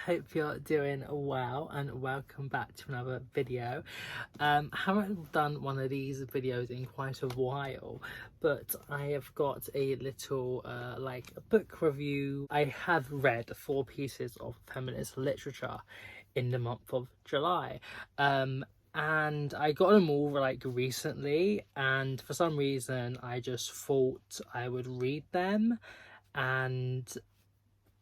hope you're doing well and welcome back to another video. I haven't done one of these videos in quite a while, but I have got a little like book review. I have read 4 pieces of feminist literature in the month of July. And I got them all like recently, and for some reason I just thought I would read them and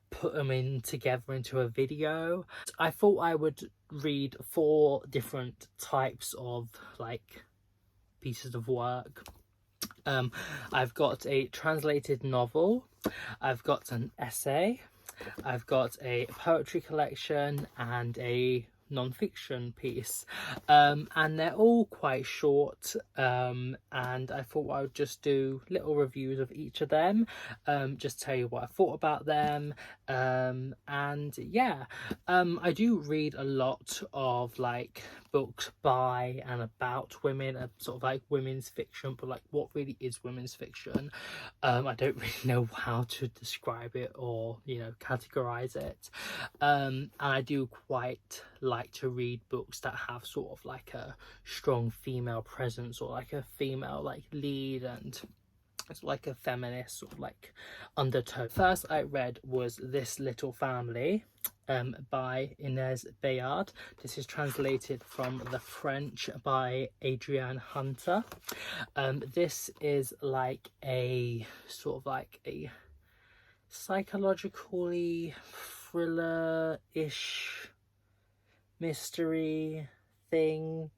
put them in together into a video. I thought I would read 4 different types of like pieces of work. I've got a translated novel, I've got an essay, I've got a poetry collection and a non-fiction piece, and they're all quite short, and I thought I would just do little reviews of each of them, just tell you what I thought about them, and yeah, I do read a lot of like books by and about women, sort of like women's fiction, but like what really is women's fiction? I don't really know how to describe it or, you know, categorize it, and I do quite like to read books that have sort of like a strong female presence or like a female like lead, and it's like a feminist sort of like undertone. First I read was This Little Family by Inez Bayard. This is translated from the French by Adrienne Hunter. This is like a sort of like a psychologically thriller-ish mystery thing.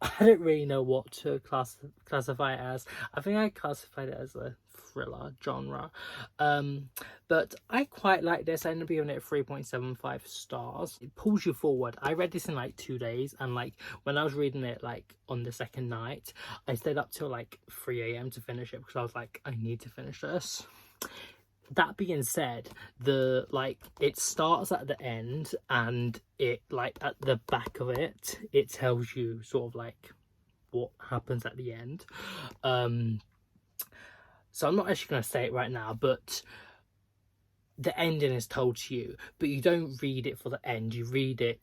I don't really know what to classify it as. I think I classified it as a thriller genre, but I quite like this. I ended up giving it 3.75 stars. It pulls you forward. I read this in like 2 days, and like when I was reading it like on the second night, I stayed up till like 3 a.m. to finish it because I was like, I need to finish this. That being said, it starts at the end, and it like at the back of it, it tells you sort of like what happens at the end. So I'm not actually going to say it right now, but the ending is told to you, but you don't read it for the end. You read it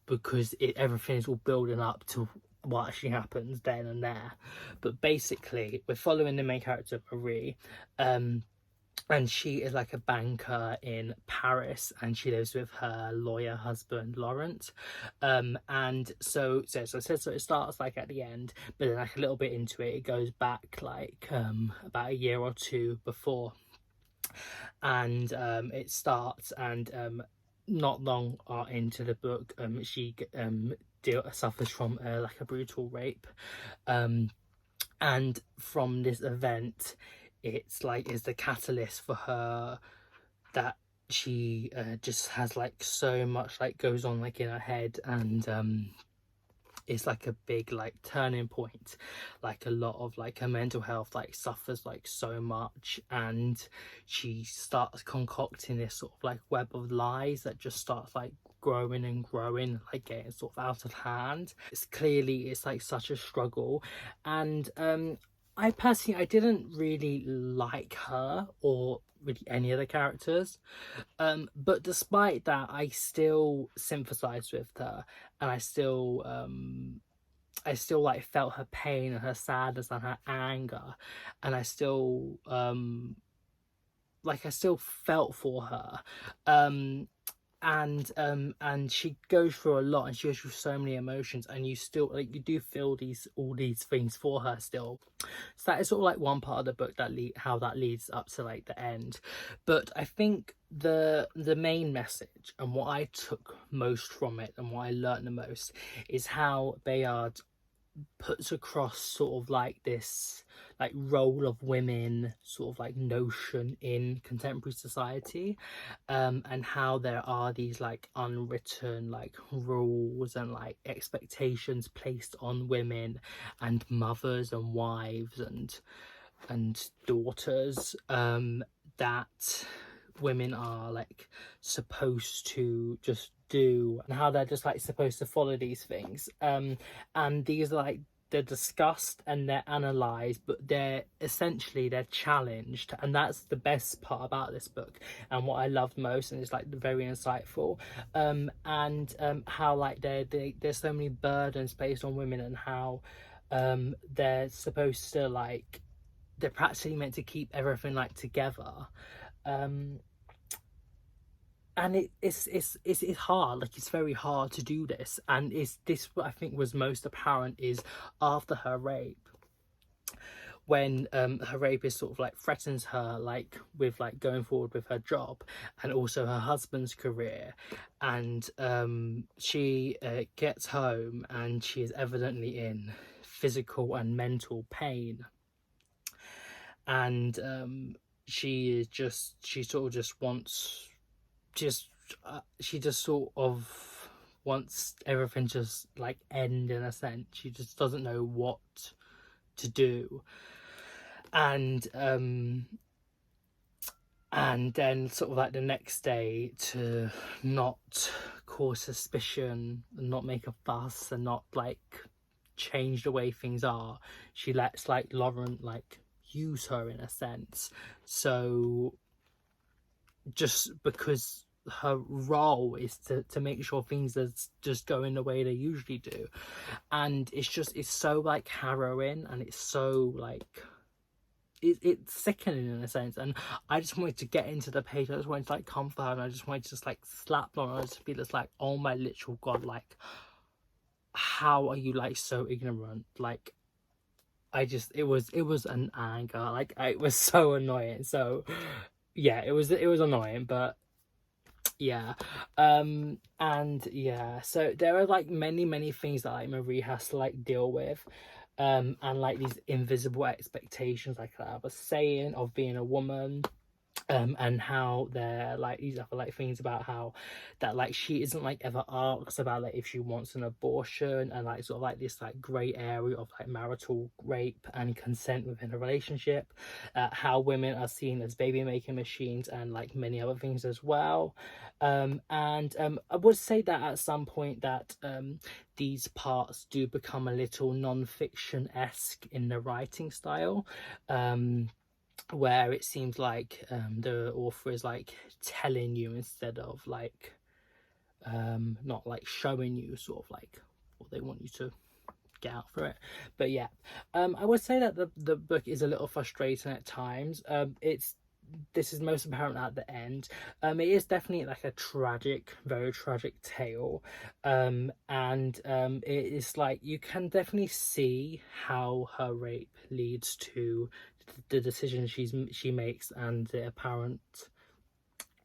because everything is all building up to what actually happens then and there. But basically, we're following the main character, Marie, and she is like a banker in Paris, and she lives with her lawyer husband Laurent, and so it starts like at the end, but then like a little bit into it, it goes back like about a year or 2 before, and it starts, and not long into the book, she suffers from like a brutal rape, and from this event, it's like is the catalyst for her, that she just has like so much like goes on like in her head, and it's like a big like turning point. Like a lot of like her mental health like suffers like so much, and she starts concocting this sort of like web of lies that just starts like growing and growing, like getting sort of out of hand. It's like such a struggle, and I didn't really like her or really any of the characters, but despite that, I still sympathized with her, and I still like felt her pain and her sadness and her anger, and I still I still felt for her, and she goes through a lot, and she goes through so many emotions, and you still like you do feel all these things for her still. So that is sort of like one part of the book, how that leads up to like the end. But I think the main message, and what I took most from it and what I learned the most, is how Bayard puts across sort of like this like role of women sort of like notion in contemporary society, and how there are these like unwritten like rules and like expectations placed on women and mothers and wives and daughters, that women are like supposed to just do, and how they're just like supposed to follow these things, and these are like discussed and they're analysed, but they're challenged, and that's the best part about this book and what I loved most, and it's like very insightful. And how like there's so many burdens placed on women, and how they're supposed to like, they're practically meant to keep everything like together. And it's hard, like it's very hard to do this, and it's this what I think was most apparent is after her rape, when her rapist sort of like threatens her like with like going forward with her job and also her husband's career, and she gets home and she is evidently in physical and mental pain, and she sort of just wants she just sort of wants everything just like end in a sense. She just doesn't know what to do, and then sort of like the next day, to not cause suspicion and not make a fuss and not like change the way things are, she lets like Lauren like use her in a sense. So just because her role is to make sure things are just going the way they usually do, and it's so like harrowing, and it's so like it's sickening in a sense. And I just wanted to get into the page, I just wanted to like comfort her, and I just wanted to just like slap Lauren and just be just like, oh my literal god, like how are you like so ignorant? Like it was an anger, like it was so annoying. So yeah, it was annoying, but yeah. And yeah, so there are like many things that like Marie has to like deal with, and like these invisible expectations, like I was saying, of being a woman. And how they're like these other like things about how that like she isn't like ever asked about like if she wants an abortion, and like sort of like this like grey area of like marital rape and consent within a relationship, how women are seen as baby making machines, and like many other things as well. And I would say that at some point that these parts do become a little non-fiction-esque in the writing style, where it seems like the author is like telling you instead of like not like showing you sort of like what they want you to get out for it. But yeah, I would say that the book is a little frustrating at times. This is most apparent at the end. It is definitely like a very tragic tale, and it is like you can definitely see how her rape leads to the decision she makes and the apparent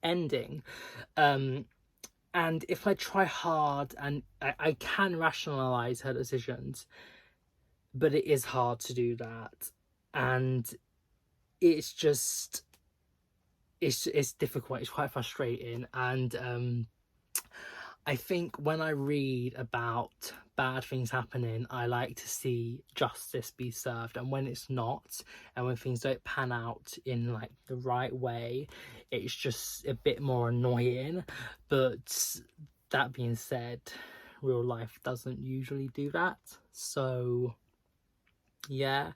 ending. And if I try hard, and I can rationalize her decisions, but it is hard to do that, and it's just it's difficult, it's quite frustrating. And I think when I read about bad things happening, I like to see justice be served, and when it's not, and when things don't pan out in like the right way, it's just a bit more annoying. But that being said, real life doesn't usually do that, so yeah.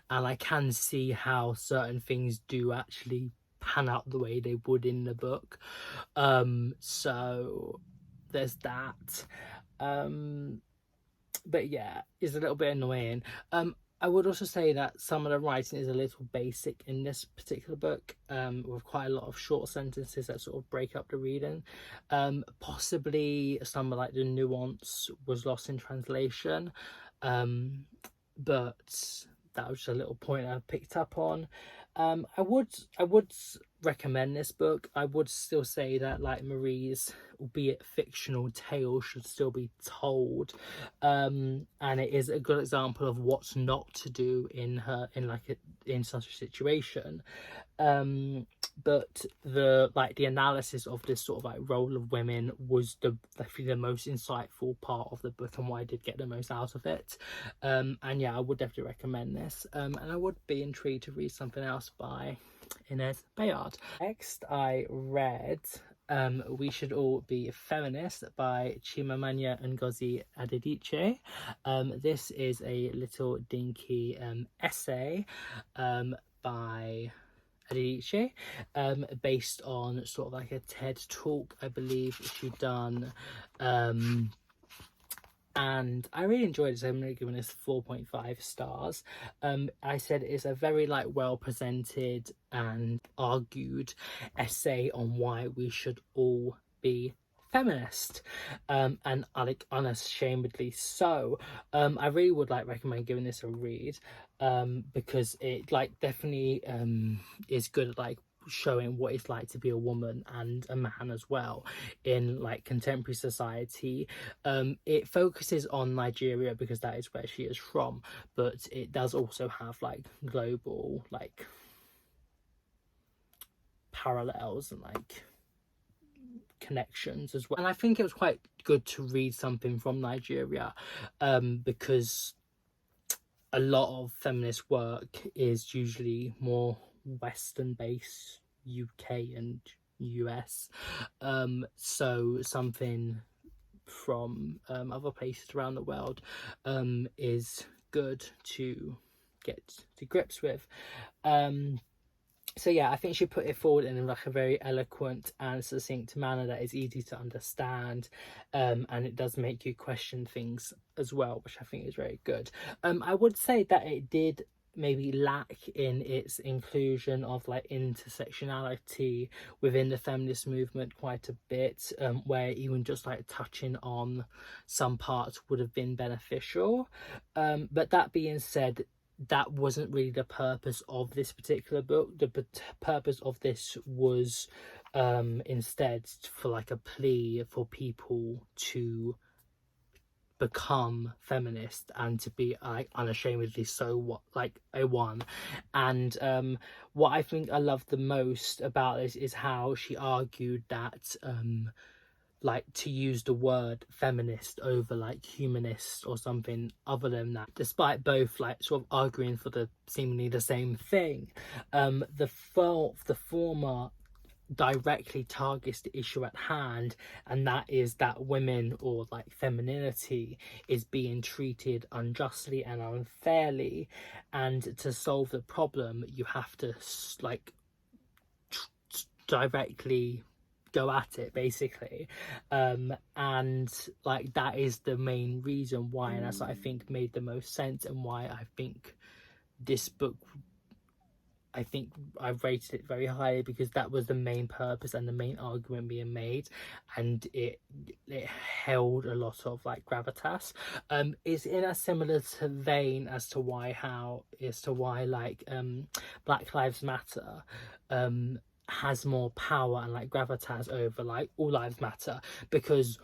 And I can see how certain things do actually pan out the way they would in the book, so there's that. But yeah, it's a little bit annoying. I would also say that some of the writing is a little basic in this particular book, with quite a lot of short sentences that sort of break up the reading. Possibly some of like the nuance was lost in translation, but that was just a little point I picked up on. I would recommend this book. I would still say that like Marie's, albeit fictional, tale should still be told, and it is a good example of what's not to do in such a situation. But the analysis of this sort of like role of women was definitely the most insightful part of the book, and why I did get the most out of it. And yeah, I would definitely recommend this. And I would be intrigued to read something else by Inez Bayard. Next, I read We Should All Be Feminist by Chimamanda Ngozi Adichie. This is a little dinky essay by Adichie, based on sort of like a TED talk, I believe she'd done. And I really enjoyed it, so I'm going to give this 4.5 stars. I said it's a very like well presented and argued essay on why we should all be feminist, and like unashamedly so. I really would like recommend giving this a read, because it like definitely is good at like showing what it's like to be a woman and a man as well in like contemporary society. It focuses on Nigeria because that is where she is from, but it does also have like global like parallels and like connections as well. And I think it was quite good to read something from Nigeria, because a lot of feminist work is usually more Western based, UK and US, so something from other places around the world is good to get to grips with. So yeah, I think she put it forward in like a very eloquent and succinct manner that is easy to understand, and it does make you question things as well, which I think is very good. I would say that it did maybe lack in its inclusion of like intersectionality within the feminist movement quite a bit, where even just like touching on some parts would have been beneficial. But that being said, that wasn't really the purpose of this particular book. The purpose of this was instead for like a plea for people to become feminist and to be like unashamedly so what like a one. And what I think I love the most about this is how she argued that like to use the word feminist over like humanist or something other than that, despite both like sort of arguing for the seemingly the same thing. The former directly targets the issue at hand, and that is that women or like femininity is being treated unjustly and unfairly, and to solve the problem you have to like directly go at it basically, and like that is the main reason why, and that's what I think made the most sense and why I think this book, I think I've rated it very highly, because that was the main purpose and the main argument being made, and it held a lot of like gravitas. It's in a similar vein as to why like Black Lives Matter has more power and like gravitas over like All Lives Matter, because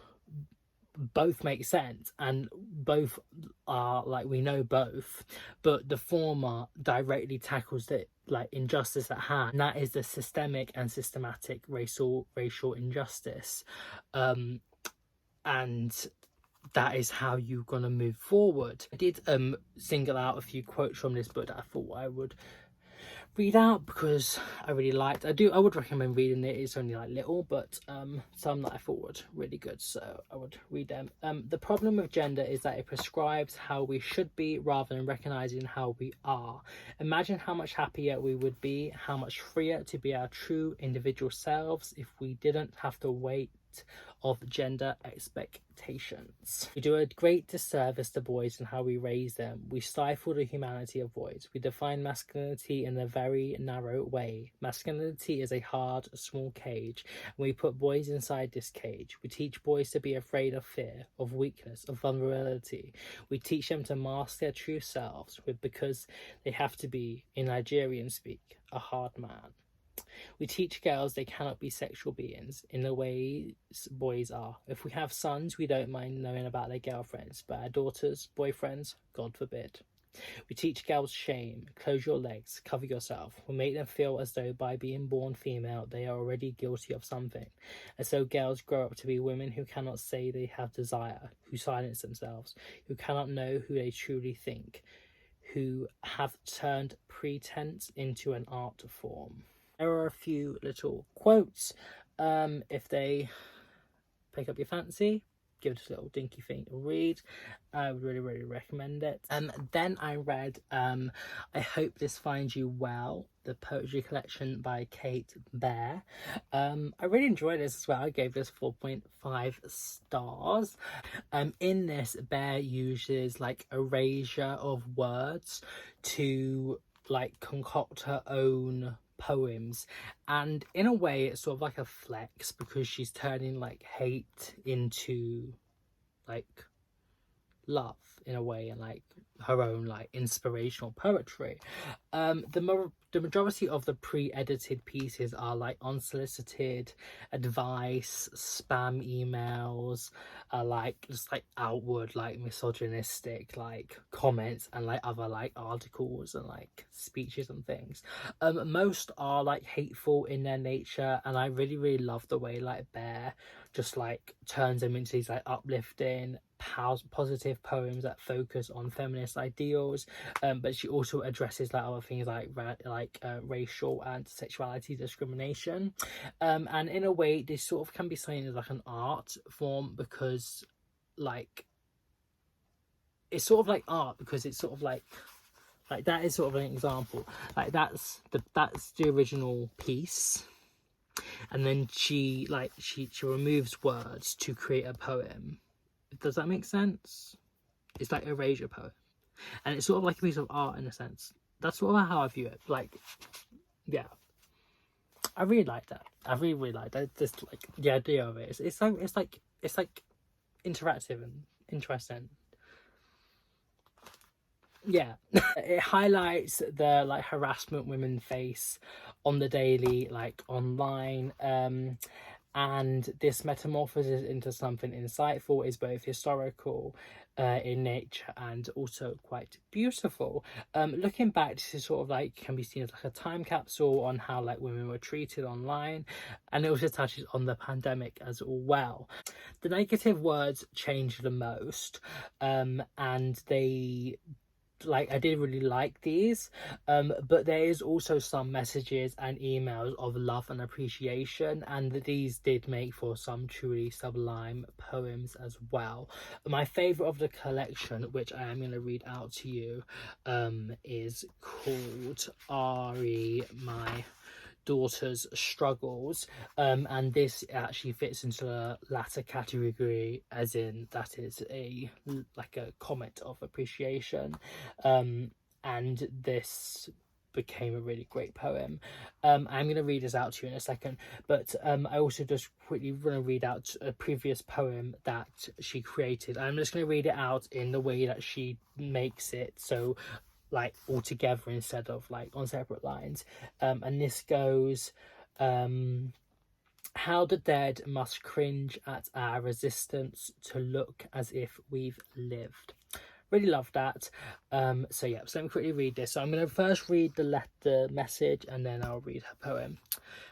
both make sense and both are like, we know both, but the former directly tackles the like injustice at hand, and that is the systemic and systematic racial injustice, and that is how you're gonna move forward. I did single out a few quotes from this book that I thought I would read out because I really liked. I would recommend reading it. It's only like little, but some that I thought were really good, so I would read them. The problem with gender is that it prescribes how we should be rather than recognizing how we are. Imagine how much happier we would be, how much freer to be our true individual selves if we didn't have to wait of gender expectations. We do a great disservice to boys in how we raise them. We stifle the humanity of boys. We define masculinity in a very narrow way. Masculinity is a hard, small cage, and we put boys inside this cage. We teach boys to be afraid of fear, of weakness, of vulnerability. We teach them to mask their true selves because they have to be, in Nigerian speak, a hard man. We teach girls they cannot be sexual beings in the ways boys are. If we have sons, we don't mind knowing about their girlfriends, but our daughters, boyfriends, God forbid. We teach girls shame, close your legs, cover yourself. We make them feel as though by being born female, they are already guilty of something. And so girls grow up to be women who cannot say they have desire, who silence themselves, who cannot know who they truly think, who have turned pretense into an art form. There are a few little quotes If they pick up your fancy, give it a little dinky thing to read. I would really recommend it. Then I read I Hope This Finds You Well, the poetry collection by Kate Bear. I really enjoyed this as well. I gave this 4.5 stars. In this, Bear uses like erasure of words to like concoct her own poems, and in a way it's sort of like a flex because she's turning like hate into like love in a way, and like her own like inspirational poetry. The majority of the pre-edited pieces are like unsolicited advice, spam emails, like just like outward like misogynistic like comments, and like other like articles and like speeches and things. Most are like hateful in their nature, and I really love the way like Bear just like turns them into these like uplifting positive poems that focus on feminist ideals, but she also addresses like other things like racial and sexuality discrimination, and in a way this sort of can be seen as like an art form, because like it's sort of like art because it's sort of like that is sort of an example, like that's the original piece, and then she removes words to create a poem. Does that make sense? It's like erasure poem, and it's sort of like a piece of art in a sense. That's sort of how I view it. Like, yeah, I really like that. I really like that. Just like the idea of it. It's like interactive and interesting. Yeah. It highlights the like harassment women face on the daily, like online, and this metamorphosis into something insightful is both historical in nature and also quite beautiful. Looking back, this is sort of like can be seen as like a time capsule on how like women were treated online, and it also touches on the pandemic as well. The negative words change the most, and they like I did really like these, but there is also some messages and emails of love and appreciation, and these did make for some truly sublime poems as well. My favorite of the collection, which I am going to read out to you, is called Ari My Daughter's Struggles, and this actually fits into the latter category, as in that is a like a comment of appreciation, and this became a really great poem. I'm going to read this out to you in a second, but I also just quickly want to read out a previous poem that she created. I'm just going to read it out in the way that she makes it, so like all together instead of like on separate lines, and this goes, how the dead must cringe at our resistance to look as if we've lived. Really love that. So yeah, so let me quickly read this. So I'm going to first read the message, and then I'll read her poem.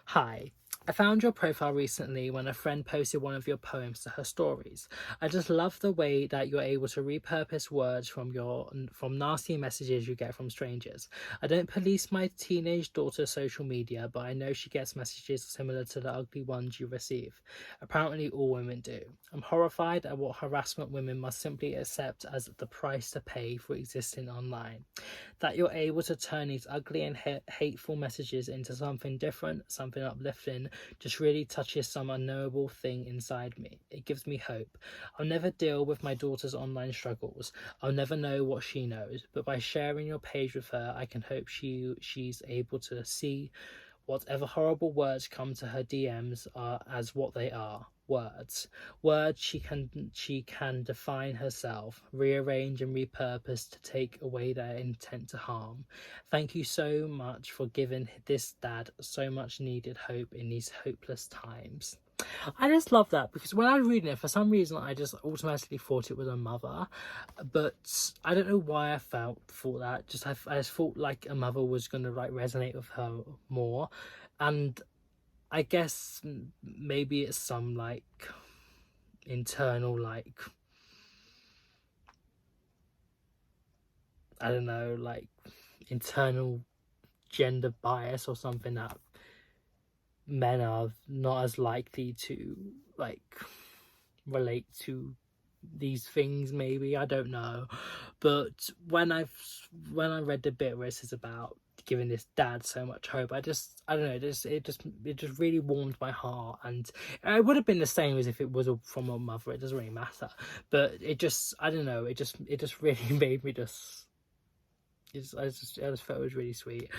Hi, I found your profile recently when a friend posted one of your poems to her stories. I just love the way that you're able to repurpose words from nasty messages you get from strangers. I don't police my teenage daughter's social media, but I know she gets messages similar to the ugly ones you receive. Apparently all women do. I'm horrified at what harassment women must simply accept as the price to pay for existing online. That you're able to turn these ugly and hateful messages into something different, something uplifting, just really touches some unknowable thing inside me. It gives me hope. I'll never deal with my daughter's online struggles. I'll never know what she knows, but by sharing your page with her, I can hope she's able to see whatever horrible words come to her DMs are as what they are. Words she can define herself, rearrange and repurpose to take away their intent to harm. Thank you so much for giving this dad so much needed hope in these hopeless times. I just love that, because when I was reading it, for some reason I just automatically thought it was a mother, but I don't know why I thought that. I just thought like a mother was going to like resonate with her more, and I guess maybe it's some like internal like, I don't know, like internal gender bias or something that men are not as likely to like relate to these things, maybe, I don't know. But when I read the bit where it says about giving this dad so much hope, I don't know, it just really warmed my heart. And it would have been the same as if it was from a mother, it doesn't really matter, but it just, I don't know, it just really made me I just felt it was really sweet.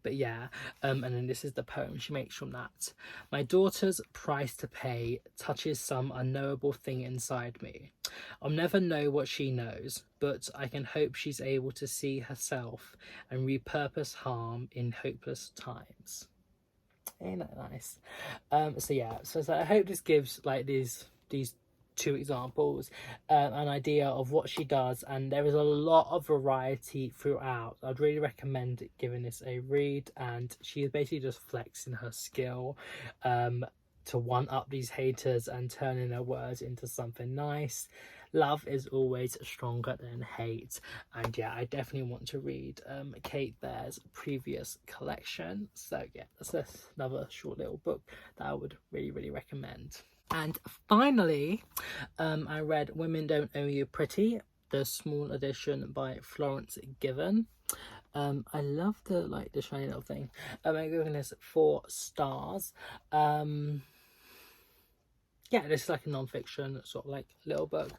But yeah, and then this is the poem she makes from that. My daughter's price to pay touches some unknowable thing inside me. I'll never know what she knows, but I can hope she's able to see herself and repurpose harm in hopeless times. Ain't that nice? So yeah, so I hope this gives like these two examples, an idea of what she does, and there is a lot of variety throughout. I'd really recommend giving this a read, and she is basically just flexing her skill to one up these haters and turning their words into something nice. Love is always stronger than hate, and yeah, I definitely want to read Kate Bear's previous collection. So yeah, that's another short little book that I would really recommend. And finally, I read Women Don't Owe You Pretty, the small edition by Florence Given. I love the shiny little thing. I'm giving this 4 stars. Yeah, this is like a non-fiction sort of like little book.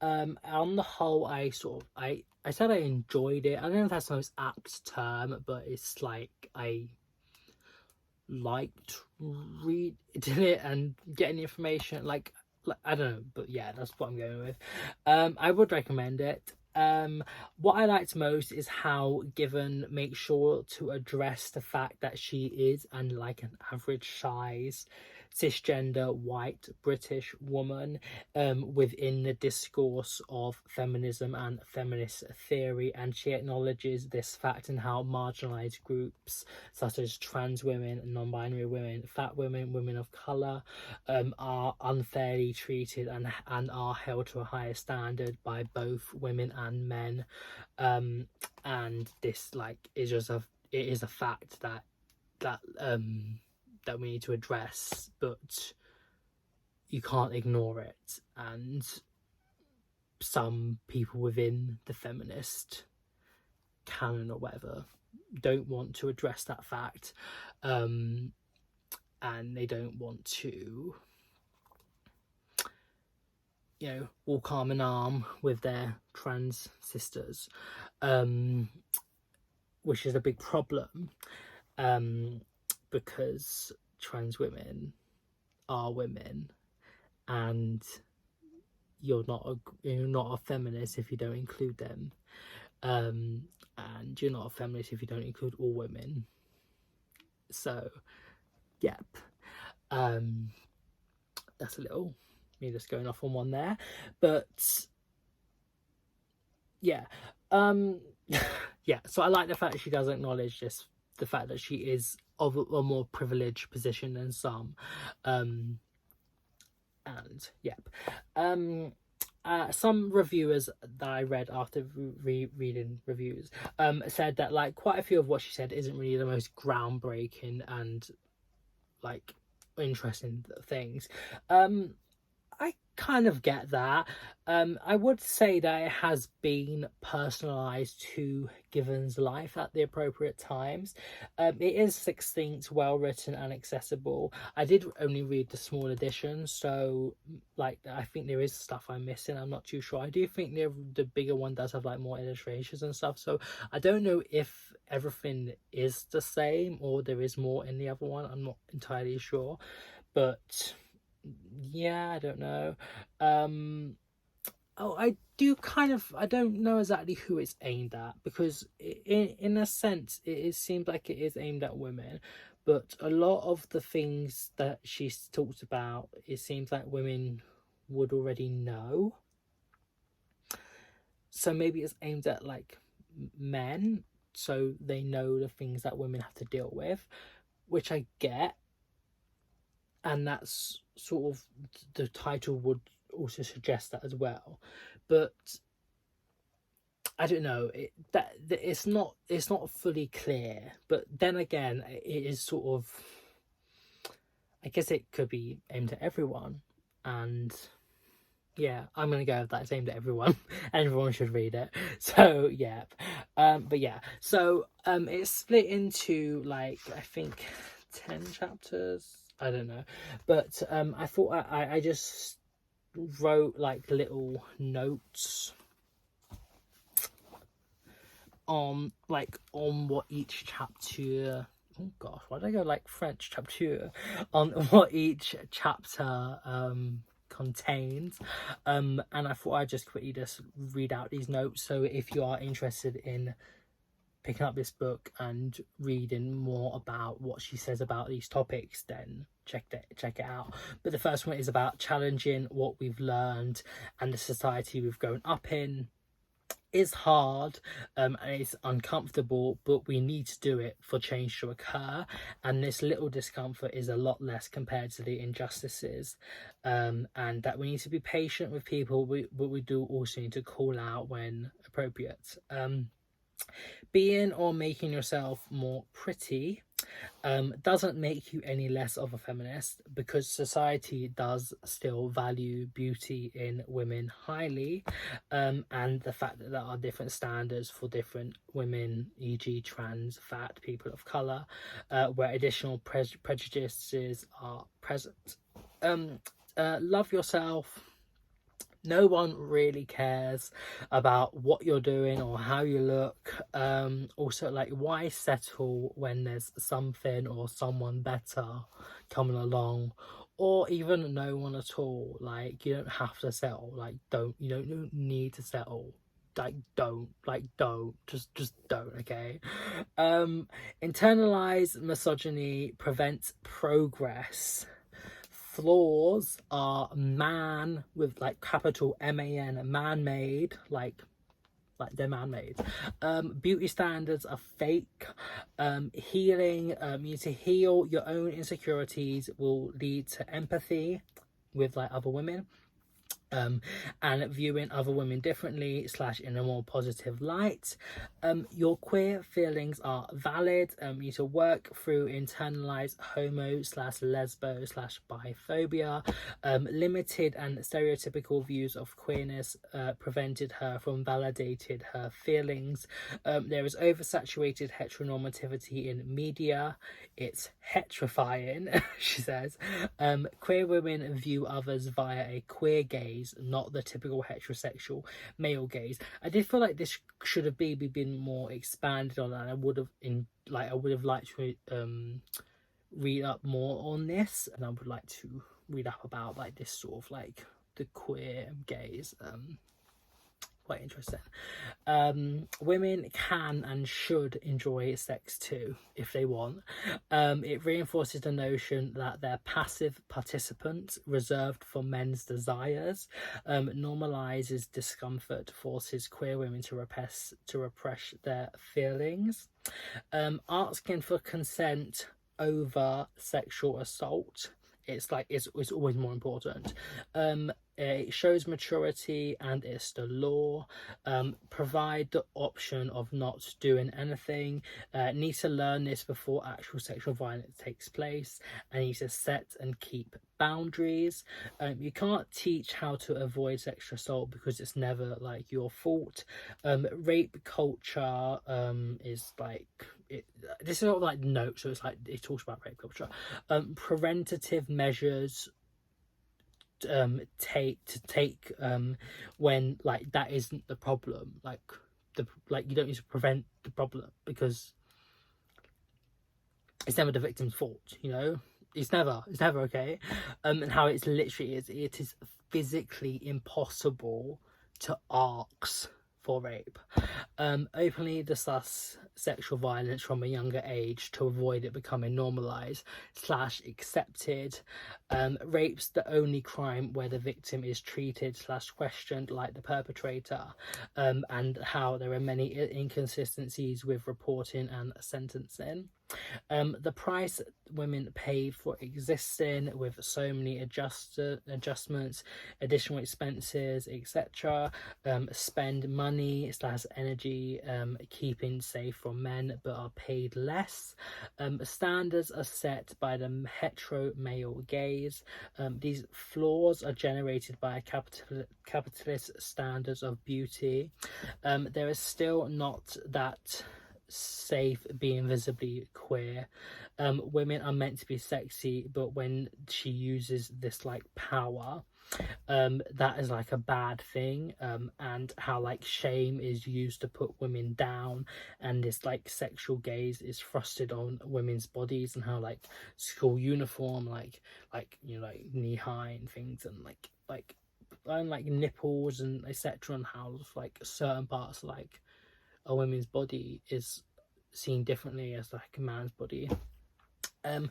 On the whole, I said I enjoyed it. I don't know if that's the most apt term, but it's like I liked reading it and getting information, like I don't know, but yeah, that's what I'm going with. I would recommend it. What I liked most is how Given makes sure to address the fact that she is like an average size cisgender white British woman within the discourse of feminism and feminist theory, and she acknowledges this fact and how marginalized groups such as trans women, non-binary women, fat women, women of color are unfairly treated and are held to a higher standard by both women and men, and this is just it is a fact that we need to address, but you can't ignore it. And some people within the feminist canon or whatever don't want to address that fact, and they don't want to, walk arm in arm with their trans sisters, which is a big problem, because trans women are women, and you're not a feminist if you don't include them, and you're not a feminist if you don't include all women. So yep, that's a little me just going off on one there, but yeah, yeah, so I like the fact that she does acknowledge the fact that she is of a more privileged position than some, and yep. Some reviewers that I read after reading reviews said that quite a few of what she said isn't really the most groundbreaking and interesting things. I kind of get that. I would say that it has been personalised to Given's life at the appropriate times. It is succinct, well written and accessible. I did only read the small edition, so I think there is stuff I'm missing. I'm not too sure. I do think the bigger one does have more illustrations and stuff, so I don't know if everything is the same or there is more in the other one. I'm not entirely sure, but yeah, I don't know. I don't know exactly who it's aimed at, because in a sense it seems like it is aimed at women, but a lot of the things that she's talked about, it seems like women would already know. So maybe it's aimed at men, so they know the things that women have to deal with, which I get. And that's sort of, the title would also suggest that as well. But I don't know, it's not fully clear, but then again, it is sort of, I guess it could be aimed at everyone, and yeah, I'm gonna go with that. It's aimed at everyone. Everyone should read it. So yeah, but yeah, so it's split into like, I think 10 chapters. I don't know, but I thought I just wrote like little notes on what each chapter, oh gosh, why did I go like French, chapter, on what each chapter contains, and I thought I'd just quickly just read out these notes. So if you are interested in picking up this book and reading more about what she says about these topics, then check it out. But the first one is about challenging what we've learned and the society we've grown up in. Is hard, and it's uncomfortable, but we need to do it for change to occur, and this little discomfort is a lot less compared to the injustices, and that we need to be patient with people, but we do also need to call out when appropriate. Being or making yourself more pretty doesn't make you any less of a feminist, because society does still value beauty in women highly, and the fact that there are different standards for different women, e.g. trans, fat, people of colour, where additional prejudices are present. Love yourself. No one really cares about what you're doing or how you look. Also, like, why settle when there's something or someone better coming along, or even no one at all? Like, you don't have to settle. Like, you don't need to settle. Don't just don't. Okay. Internalized misogyny prevents progress. Flaws are man, with like capital MAN, man-made, like they're man-made. Beauty standards are fake. Healing, you need to heal your own insecurities will lead to empathy with like other women. And viewing other women differently / in a more positive light. Your queer feelings are valid. You need to work through internalized homo / lesbo / biphobia. Limited and stereotypical views of queerness prevented her from validating her feelings. There is oversaturated heteronormativity in media. It's heterifying, she says. Queer women view others via a queer gaze, not the typical heterosexual male gaze. I did feel like this should have maybe been more expanded on that. I would have liked to read up more on this, and I would like to read up about like this sort of like the queer gaze. Quite interesting. Women can and should enjoy sex too if they want. It reinforces the notion that they're passive participants reserved for men's desires. Normalizes discomfort, forces queer women to repress their feelings. Asking for consent over sexual assault, it's always more important. It shows maturity and it's the law. Provide the option of not doing anything. Need to learn this before actual sexual violence takes place, and need to set and keep boundaries. You can't teach how to avoid sexual assault because it's never like your fault. Rape culture is like this is sort of like notes, so it's like it talks about rape culture. Preventative measures take when like that isn't the problem, like you don't need to prevent the problem because it's never the victim's fault, you know. It's never okay. And how it's literally it is physically impossible to ask for rape. Openly discuss sexual violence from a younger age to avoid it becoming normalized / accepted. Rape's the only crime where the victim is treated / questioned like the perpetrator, and how there are many inconsistencies with reporting and sentencing. The price women pay for existing, with so many adjustments, additional expenses, etc. Spend money / energy keeping safe from men, but are paid less. Standards are set by the hetero male gaze. These flaws are generated by capitalist standards of beauty. There is still not that safe being visibly queer. Women are meant to be sexy, but when she uses this like power, that is like a bad thing. And how like shame is used to put women down, and this like sexual gaze is thrusted on women's bodies, and how like school uniform, like you know, like knee high and things, and like nipples and etc., and how like certain parts of, like a woman's body is seen differently as like a man's body. And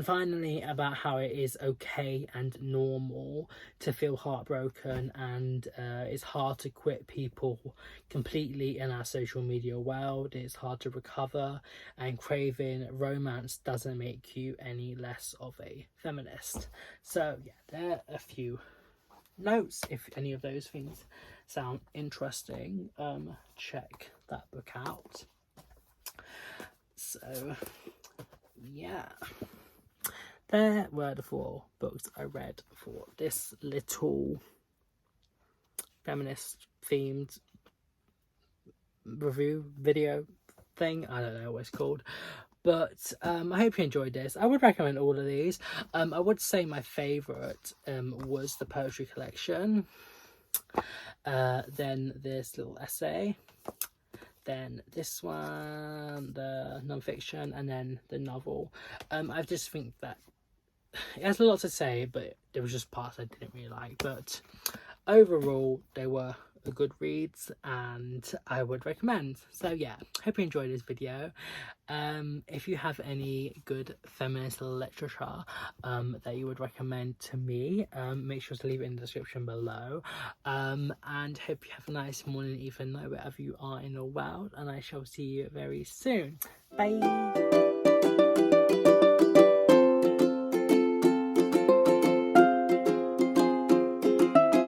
finally, about how it is okay and normal to feel heartbroken, and it's hard to quit people completely in our social media world. It's hard to recover, and craving romance doesn't make you any less of a feminist. So yeah, there are a few notes. If any of those things sound interesting, check that book out. So yeah, there were the 4 books I read for this little feminist themed review video thing. I don't know what it's called, but I hope you enjoyed this. I would recommend all of these. I would say my favourite was the poetry collection, then this little essay, then this one, the non-fiction, and then the novel. I just think that it has a lot to say, but there was just parts I didn't really like. But overall, they were a good reads, and I would recommend. So yeah, hope you enjoyed this video. If you have any good feminist literature that you would recommend to me, make sure to leave it in the description below. And hope you have a nice morning, evening, night, wherever you are in the world, and I shall see you very soon. Bye.